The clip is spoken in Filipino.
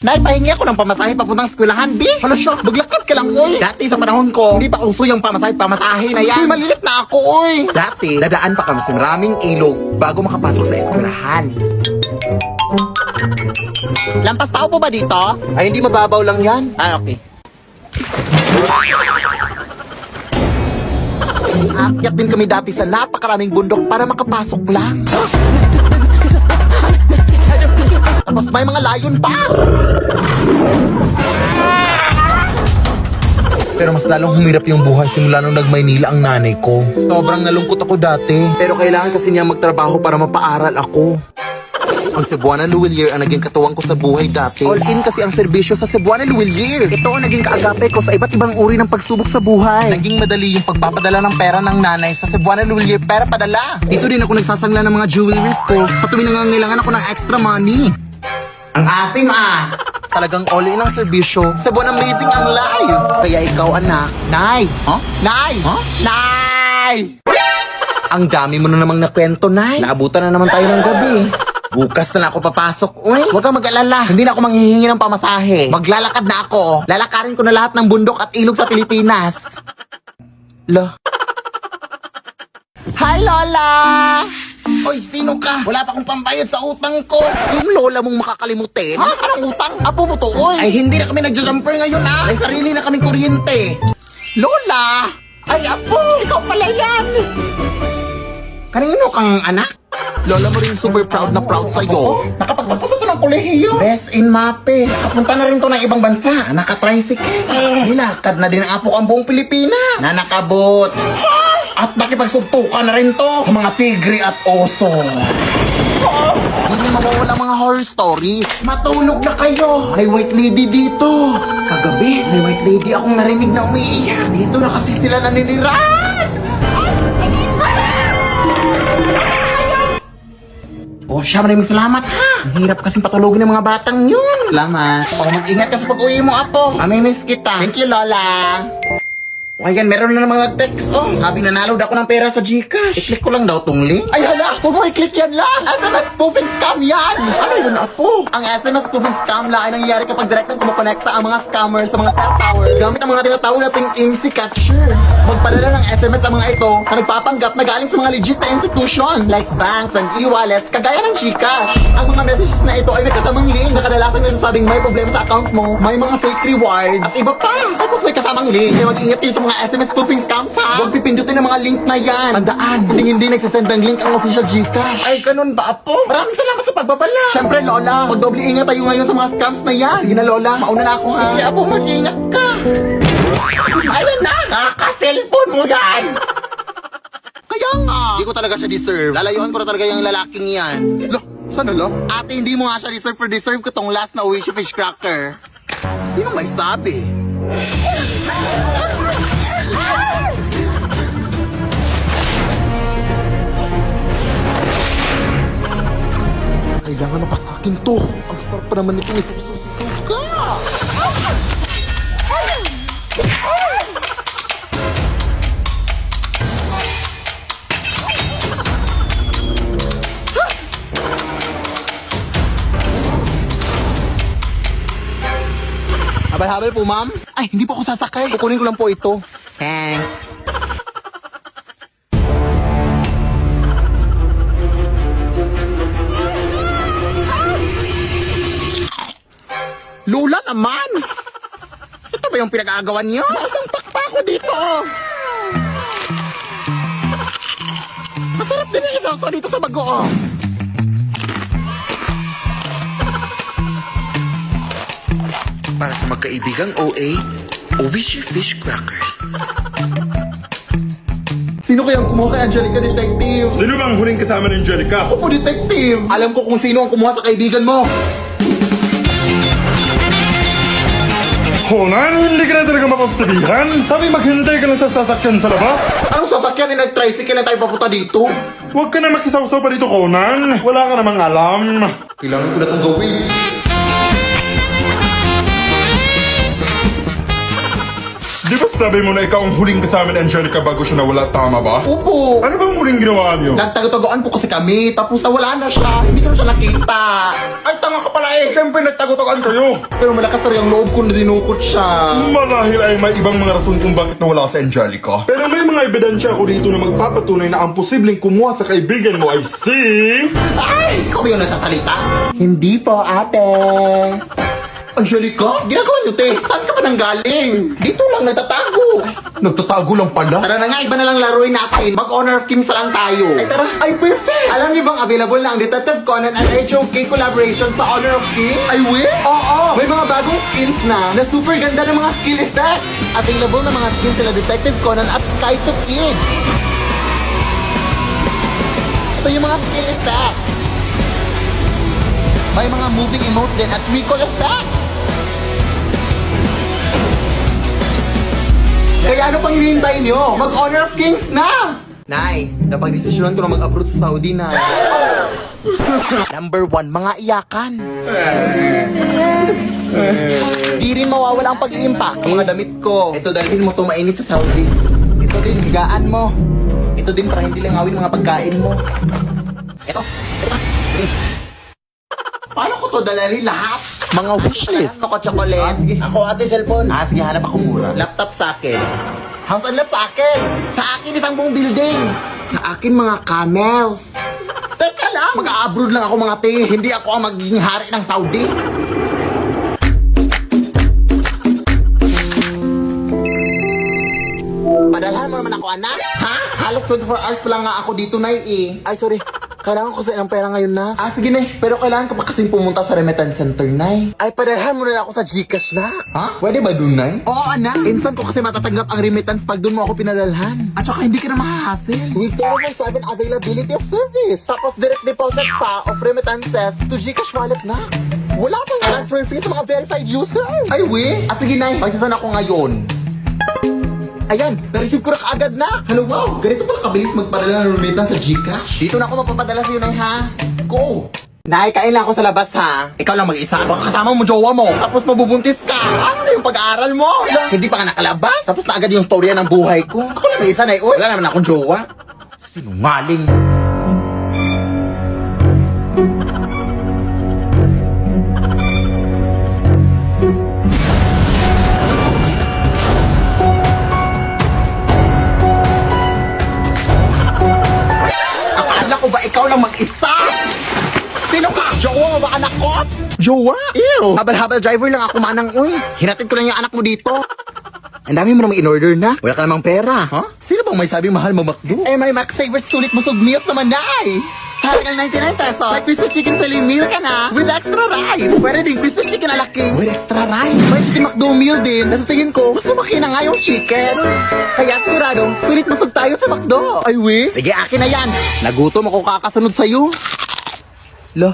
Nay, pahingi ako ng pamasahe papuntang eskwelahan, B. Hala siya, maglakad ka lang, oy. Dati sa panahon ko, hindi pa uso yung pamasahe na yan. Uy, malilit na ako, oy. Dati, dadaan pa kami sa maraming ilog bago makapasok sa eskwelahan. Lampas tao po ba dito? Ay, hindi mababaw lang yan. Ah, okay. Aakyat din kami dati sa napakaraming bundok para makapasok lang. Tapos may mga layon pa. Pero mas lalong humirap yung buhay simula nung nag-Maynila ang nanay ko. Sobrang nalungkot ako dati. Pero kailangan kasi niya magtrabaho para mapaaral ako. Ang Cebuana Luwilier ang naging katuwang ko sa buhay dati. All in kasi ang serbisyo sa Cebuana Luwilier. Ito ang naging kaagape ko sa iba't ibang uri ng pagsubok sa buhay. Naging madali yung pagpapadala ng pera ng nanay sa Cebuana Luwilier pera padala. Dito din ako nagsasangla ng mga jewelries ko sa tuwing nangangailangan ako ng extra money. Ang asim Talagang all in ang serbisyo. Cebuana amazing ang life. Kaya ikaw anak. Nay! Huh? Nay! Huh? Nay! Ang dami mo na namang nakwento, Nay. Naabutan na naman tayo ng gabi. Bukas na ako papasok. Uy, huwag kang mag-alala. Hindi na ako manghihingi ng pamasahe. Maglalakad na ako. Lalakarin ko na lahat ng bundok at ilog sa Pilipinas. Hi, Lola! Oy, sino ka? Wala pa akong pambayad sa utang ko. Yung lola mong makakalimutin? Ha? Anong utang? Apo mo to, oy. Ay, hindi na kami nagja-jumper ngayon, May sarili na kaming kuryente. Lola! Ay, apo! Ikaw pala yan! Kanino kang anak? Lola mo rin super proud na proud sa'yo. Nakapagpapasa to ng kolehiyo. Best in Mape. Nakapunta na rin to ng ibang bansa. Nakatricycle. Nilakad na din ang apo ang buong Pilipinas. Na nakabot. At nakipagsuntukan na rin to sa mga tigre at oso. Hindi mawawala mga horror stories. Matulog na kayo. May white lady dito. Kagabi, may white lady akong narinig na umiiyak. Dito na kasi sila naniniran. Oh, siya, maraming salamat ha. Ang hirap kasing patulogin ng mga batang yun. Salamat. O, mag-ingat ka sa pag-uwi mo, apo. Mamimiss kita. Thank you, Lola. O, ayan, meron na namang nag-text, oh. Sabi nanalo daw ako ng pera sa Gcash. I-click ko lang daw tong link. Ay, hala, huwag mo i-click yan lang. SMS spoofing scam yan. Ano yun, apo? Ang SMS spoofing scam lang ay nangyayari kapag direktang kumukonekta ang mga scammers sa mga cell tower gamit ang mga tinatawag nating IMSI catcher. Magpadala ng SMS ang mga ito na nagpapanggap na galing sa mga legit na institution like banks and e-wallets kagaya ng Gcash. Ang mga messages na ito ay may kasamang link na kadalasan nagsasabing may problema sa account mo, may mga fake rewards, at iba pa. Tapos may kasamang link. Kaya mag-ingat kayo sa mga SMS spoofing scams ha. Huwag pipindutin ang mga link na yan. Tandaan, hindi nagsasend ng link ang official Gcash. Ay, ganun ba, apo? Maraming salamat sa pagbabala. Siyempre, Lola, magdoble ingat tayo ngayon sa mga scams na yan. Sige na, Lola, mauna na ako ha. Sige, apo, mag-ingat ka. Ayan na, nakaka-cellphone mo yan. Kaya nga. Hindi ko talaga siya deserve. Lalayuan ko na talaga yung lalaking yan. Sana lo? Ate, hindi mo nga siya deserve, pero deserve ko tong last na Oishi Fish Cracker. Sino may sabi? Kailangan mapasakin to. Ang sarap pa naman nito, may suka. Habal-habal po, ma'am. Ay, hindi po ako sasakay. Kukunin ko lang po ito. Thanks. Lola naman! Ito ba yung pinag-aagawan niyo? Masampak pa ako dito! Masarap din yung isaw dito sa bago, oh! Para sa magkaibigang OA, Oishi Fish Crackers. Sino kayang kumuha kay Angelica, Detective? Sino bang huling kasama ni Angelica? Ako po, Detective! Alam ko kung sino ang kumuha sa kaibigan mo! Conan, hindi ka na talaga mapapsabihan? Sabi maghintay ka lang sa sasakyan sa labas? Anong sasakyan na nag-tricycle na tayo papunta dito? Huwag ka na makisawsaw pa dito, Conan. Wala ka namang alam. Kailangan ko na itong gawin. Di ba Sabi mo na ikaw ang huling kasama ni Angelica bago siya nawala, tama ba? Opo. Ano bang huling ginawa niyo? Nagtago-tagoan po kasi kami, tapos nawala na siya. Hindi ko na siya nakita. Ay, tanga ka pala eh. Siyempre nagtago-tagoan kayo. Pero malakas na rin ang loob ko na dinukot siya. Marahil ay may ibang mga rason kung bakit nawala si Angelica. Pero may mga ebidensya ako dito na magpapatunay na ang posibleng kumuha sa kaibigan mo ay si... Ay, ikaw ba yung nasasalita? Hindi po, ate. Angelica, ginagawa niyo, te. Saan ka ba nanggaling? Dito lang, nagtatago. Nagtatago lang pala? Tara na nga, iba na lang laruin natin. Mag-Honor of Kings na lang tayo. Ay, tara. Ay, perfect. Alam niyo bang available na ang Detective Conan and HOK collaboration sa Honor of Kings? Ay, wait? Oo. May mga bagong skins na super ganda ng mga skill effect. Available na mga skins sila Detective Conan at Kaito Kid. Ito yung mga skill effects. May mga moving emote din at recall effects. Kaya ano pang hinihintay nyo? Mag-Honor of Kings na! Nay, napag-desisyonan ko na mag-abroad sa Saudi na. Number 1, mga iyakan. Di rin mawawala ang pag-iimpact. Ang mga damit ko. Ito, dalhin mo to mainit sa Saudi. Ito din, higaan mo. Ito din para hindi langawin mga pagkain mo. Ito. Paano ko to dalhin lahat? Mga wishlist. Ako chocolate. Ako ate cellphone. Sige, hanap ako mura. Laptop sa akin. House and lot sa akin. Sa akin isang buong building. Sa akin mga camels. Teka lang. Mag-a-abroad lang ako mga te. Hindi ako ang magiging hari ng Saudi. Padalhan mo naman ako, anak. Ha? Halos 24 hours pa lang nga ako dito, Nay, eh. Ay, sorry. Kailangan ko sa ilang pera ngayon na. Sige na. Pero kailangan ko pa kasing pumunta sa remittance center, Nay. Ay, padalhan mo na ako sa Gcash na. Ha? Pwede ba dun, Nay? Oo, anak. Instant ko kasi matatanggap ang remittance pag dun mo ako pinadalhan. At saka hindi ka na mahahassle. With 24/7 availability of service. Tapos direct deposit pa of remittances to Gcash wallet na. Wala pang transfer fee sa mga verified users. Ay, we? Sige, Nay. Pagsasan ako ngayon. Ayan, na-receive ko na kaagad na. Hello, wow. Ganito pala kabilis magpadala ng remittance sa Gcash. Dito na ako mapapadala sa'yo, Nay, ha? Go! Nay, kain lang ako sa labas, ha? Ikaw lang mag-isa. Baka kasama mo jowa mo. Tapos mabubuntis ka. Ano na yung pag-aaral mo? Hindi pa ka nakalabas. Tapos na agad yung storya ng buhay ko. Ako lang mag-isa, Nay. Uy, wala naman akong jowa. Sinungaling. Akala ko ba ikaw lang mag-isa? Sino ka? Jowa mo ba anak ko? Jowa? Ew! Habal-habal driver lang ako manang uy. Hinatid ko lang yung anak mo dito. Ang dami mo namang in-order na. Wala ka namang pera. Huh? Sino bang may sabing mahal mo McDo? Eh, may Max Savers sulit busog meals naman, Nay! Sa halagang 99 pesos, may crispy chicken fillet meal ka na with extra rice. Pwede din crispy chicken na laki with extra rice. May chicken McDo meal din. Nasa tingin ko, mas lumaki na nga yung chicken. Kaya sigurado, sulit busog tayo sa McDo. Ay, we? Sige, akin na yan. Nagutom ako kakasunod sa'yo. Lo,